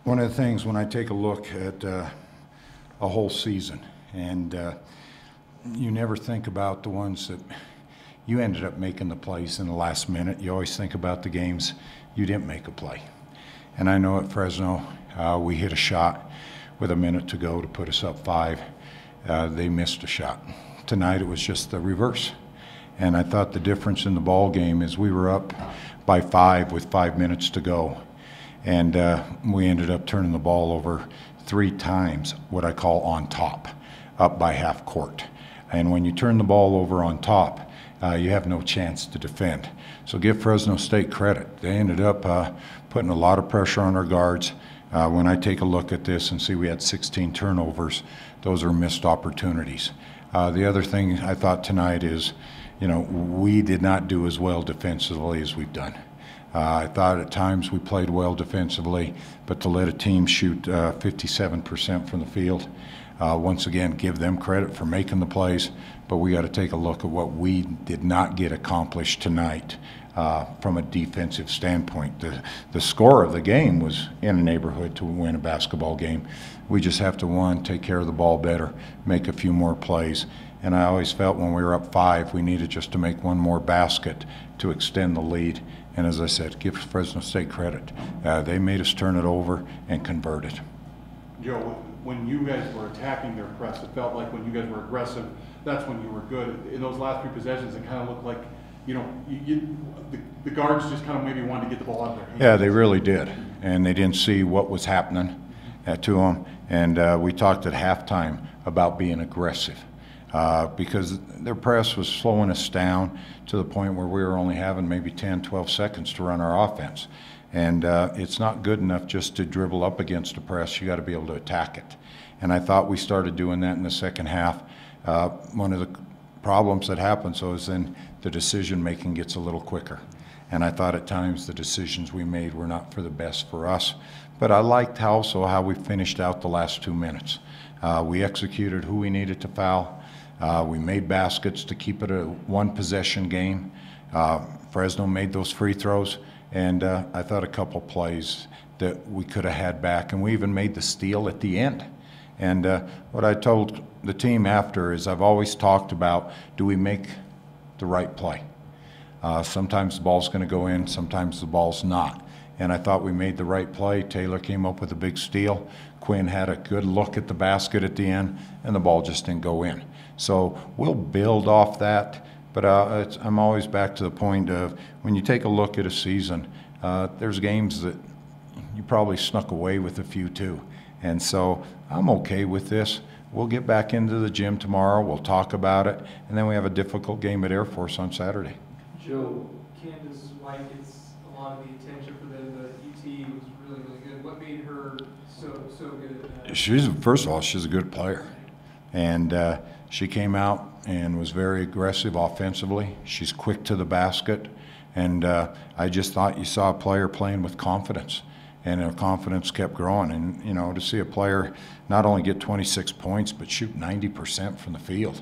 One of the things when I take a look at a whole season, and you never think about the ones that you ended up making the plays in the last minute. You always think about the games you didn't make a play. And I know at Fresno, we hit a shot with a minute to go to put us up 5. They missed a shot. Tonight it was just the reverse. And I thought the difference in the ball game is we were up by 5 with 5 minutes to go. And we ended up turning the ball over 3 times, what I call on top, up by half court. And when you turn the ball over on top, you have no chance to defend. So give Fresno State credit. They ended up putting a lot of pressure on our guards. When I take a look at this and see we had 16 turnovers, those are missed opportunities. The other thing I thought tonight is, we did not do as well defensively as we've done. I thought at times we played well defensively, but to let a team shoot 57% from the field, once again, give them credit for making the plays, but we got to take a look at what we did not get accomplished tonight from a defensive standpoint. The score of the game was in a neighborhood to win a basketball game. We just have to, one, take care of the ball better, make a few more plays. And I always felt when we were up 5, we needed just to make one more basket to extend the lead. And as I said, give Fresno State credit. They made us turn it over and convert it. Joe, when you guys were attacking their press, it felt like when you guys were aggressive, that's when you were good. In those last 3 possessions, it kind of looked like, the guards just kind of maybe wanted to get the ball out of their hands. Yeah, they really did. And they didn't see what was happening to them. And we talked at halftime about being aggressive. Because their press was slowing us down to the point where we were only having maybe 10, 12 seconds to run our offense. And it's not good enough just to dribble up against the press. You got to be able to attack it. And I thought we started doing that in the second half. One of the problems that happens is then the decision-making gets a little quicker. And I thought at times the decisions we made were not for the best for us. But I liked also how we finished out the last 2 minutes. We executed who we needed to foul. We made baskets to keep it a 1-possession game. Fresno made those free throws, and I thought a couple plays that we could have had back, and we even made the steal at the end. And what I told the team after is I've always talked about, do we make the right play? Sometimes the ball's going to go in, sometimes the ball's not. And I thought we made the right play. Taylor came up with a big steal. Quinn had a good look at the basket at the end, and the ball just didn't go in. So we'll build off that, but I'm always back to the point of when you take a look at a season, there's games that you probably snuck away with a few too. And so I'm okay with this. We'll get back into the gym tomorrow. We'll talk about it, and then we have a difficult game at Air Force on Saturday. Joe, Candace White gets a lot of the attention for them, but UT was really, really good. What made her so good? First of all, she's a good player. And she came out and was very aggressive offensively. She's quick to the basket. And I just thought you saw a player playing with confidence. And her confidence kept growing. And, to see a player not only get 26 points, but shoot 90% from the field.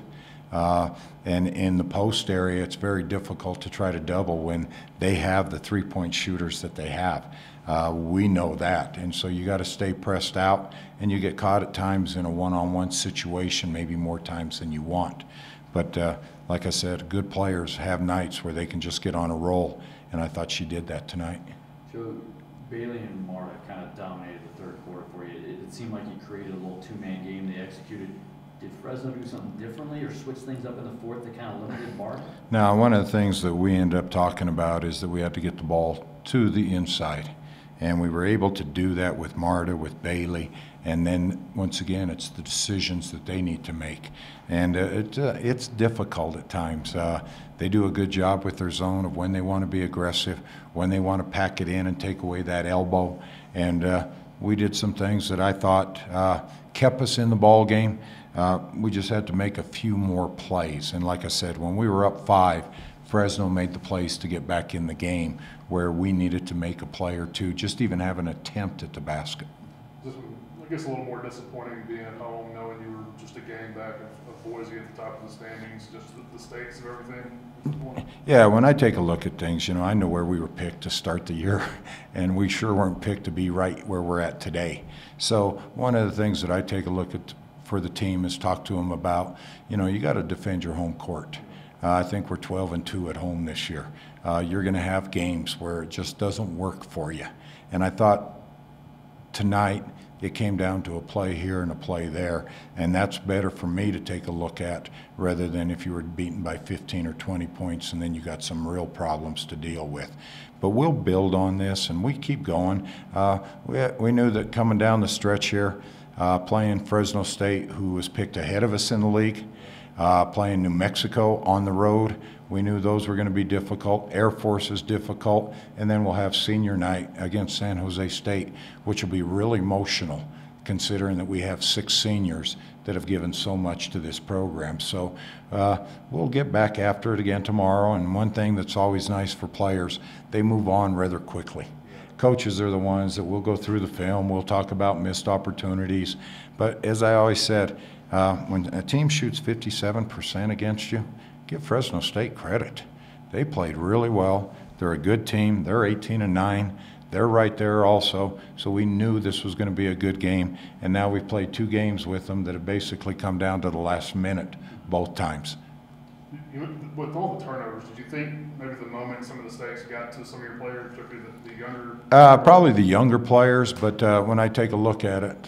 And in the post area, it's very difficult to try to double when they have the 3-point shooters that they have. We know that, and so you got to stay pressed out, and you get caught at times in a one-on-one situation, maybe more times than you want. But like I said, good players have nights where they can just get on a roll, and I thought she did that tonight. Joe, Bailey and Marta kind of dominated the third quarter for you. It seemed like you created a little 2-man game. They executed. Did Fresno do something differently or switch things up in the fourth that kind of limited Marta? Now, one of the things that we end up talking about is that we have to get the ball to the inside. And we were able to do that with Marta, with Bailey, and then once again, it's the decisions that they need to make. And it's difficult at times. They do a good job with their zone of when they want to be aggressive, when they want to pack it in and take away that elbow. And we did some things that I thought kept us in the ball game. We just had to make a few more plays. And like I said, when we were up 5, Fresno made the plays to get back in the game where we needed to make a play or two, just even have an attempt at the basket. Just I guess a little more disappointing being at home, knowing you were just a game back of Boise at the top of the standings, just the stakes of everything? Yeah, when I take a look at things, you know, I know where we were picked to start the year, and we sure weren't picked to be right where we're at today. So one of the things that I take a look at for the team is talk to them about, you know, you got to defend your home court. I think we're 12-2 at home this year. You're going to have games where it just doesn't work for you. And I thought tonight it came down to a play here and a play there, and that's better for me to take a look at rather than if you were beaten by 15 or 20 points and then you got some real problems to deal with. But we'll build on this, and we keep going. We knew that coming down the stretch here, playing Fresno State, who was picked ahead of us in the league, playing New Mexico on the road, we knew those were going to be difficult. Air Force is difficult. And then we'll have senior night against San Jose State, which will be really emotional considering that we have 6 seniors that have given so much to this program. So we'll get back after it again tomorrow. And one thing that's always nice for players, they move on rather quickly. Coaches are the ones that will go through the film. We'll talk about missed opportunities. But as I always said, when a team shoots 57% against you, give Fresno State credit. They played really well. They're a good team. They're 18-9. They're right there also. So we knew this was going to be a good game. And now we've played 2 games with them that have basically come down to the last minute both times. With all the turnovers, did you think maybe the moment some of the stakes got to some of your players, particularly the younger? Probably the younger players, but when I take a look at it,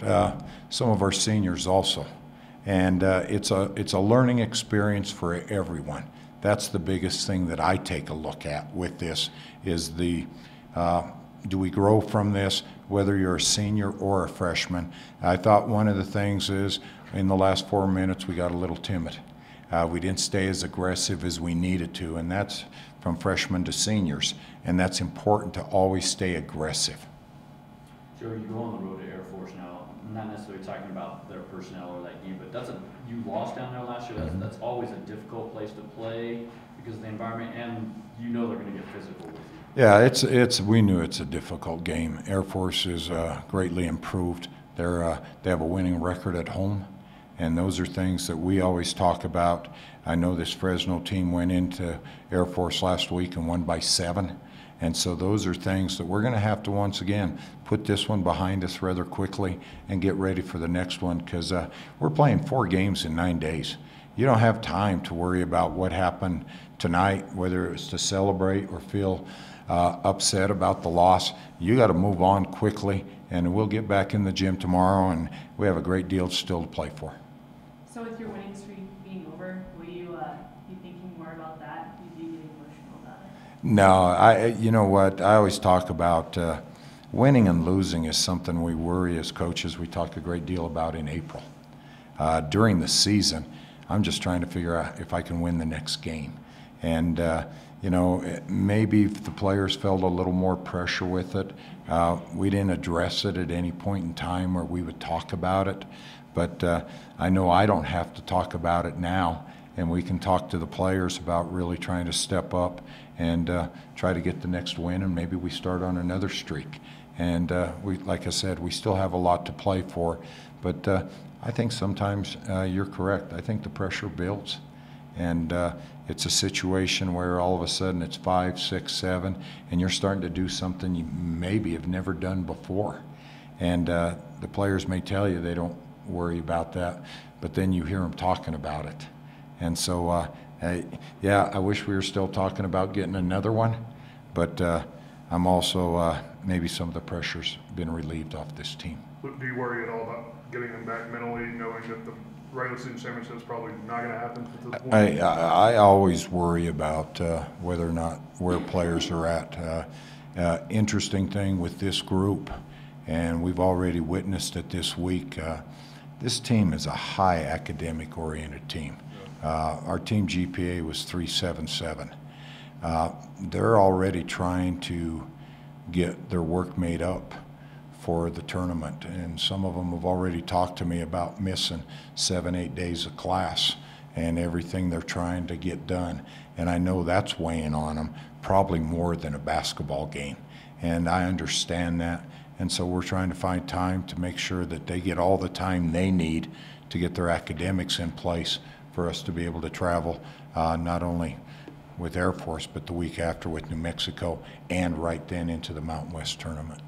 some of our seniors also. And it's a learning experience for everyone. That's the biggest thing that I take a look at with this is the do we grow from this, whether you're a senior or a freshman. I thought one of the things is in the last 4 minutes we got a little timid. We didn't stay as aggressive as we needed to, and that's from freshmen to seniors, and that's important to always stay aggressive. Joe, you go on the road to Air Force now, not necessarily talking about their personnel or that game, but you lost down there last year. That's always a difficult place to play because of the environment, and you know they're going to get physical with you. Yeah, we knew it's a difficult game. Air Force is greatly improved. They have a winning record at home, and those are things that we always talk about. I know this Fresno team went into Air Force last week and won by 7. And so those are things that we're going to have to, once again, put this one behind us rather quickly and get ready for the next one because we're playing 4 games in 9 days. You don't have time to worry about what happened tonight, whether it's to celebrate or feel upset about the loss. You got to move on quickly, and we'll get back in the gym tomorrow, and we have a great deal still to play for. So with your winning streak being over, will you be thinking more about that? You do get emotional about it? No, you know what? I always talk about winning and losing is something we worry as coaches. We talk a great deal about in April. During the season, I'm just trying to figure out if I can win the next game. And, you know, maybe if the players felt a little more pressure with it, we didn't address it at any point in time where we would talk about it. But I know I don't have to talk about it now, and we can talk to the players about really trying to step up and try to get the next win, and maybe we start on another streak. And like I said, we still have a lot to play for. But I think sometimes you're correct. I think the pressure builds. And it's a situation where all of a sudden it's 5, 6, 7, and you're starting to do something you maybe have never done before. And the players may tell you they don't worry about that, but then you hear them talking about it. And so, yeah, I wish we were still talking about getting another one, but I'm also, maybe some of the pressure's been relieved off this team. Do you worry at all about getting them back mentally, knowing that the regular season championship is probably not going to happen at this point? I always worry about whether or not where players are at. Interesting thing with this group, and we've already witnessed it this week, this team is a high academic-oriented team. Our team GPA was 3.77. They're already trying to get their work made up for the tournament, and some of them have already talked to me about missing 7, 8 days of class and everything they're trying to get done. And I know that's weighing on them, probably more than a basketball game. And I understand that, And so we're trying to find time to make sure that they get all the time they need to get their academics in place for us to be able to travel, not only with Air Force, but the week after with New Mexico, and right then into the Mountain West tournament.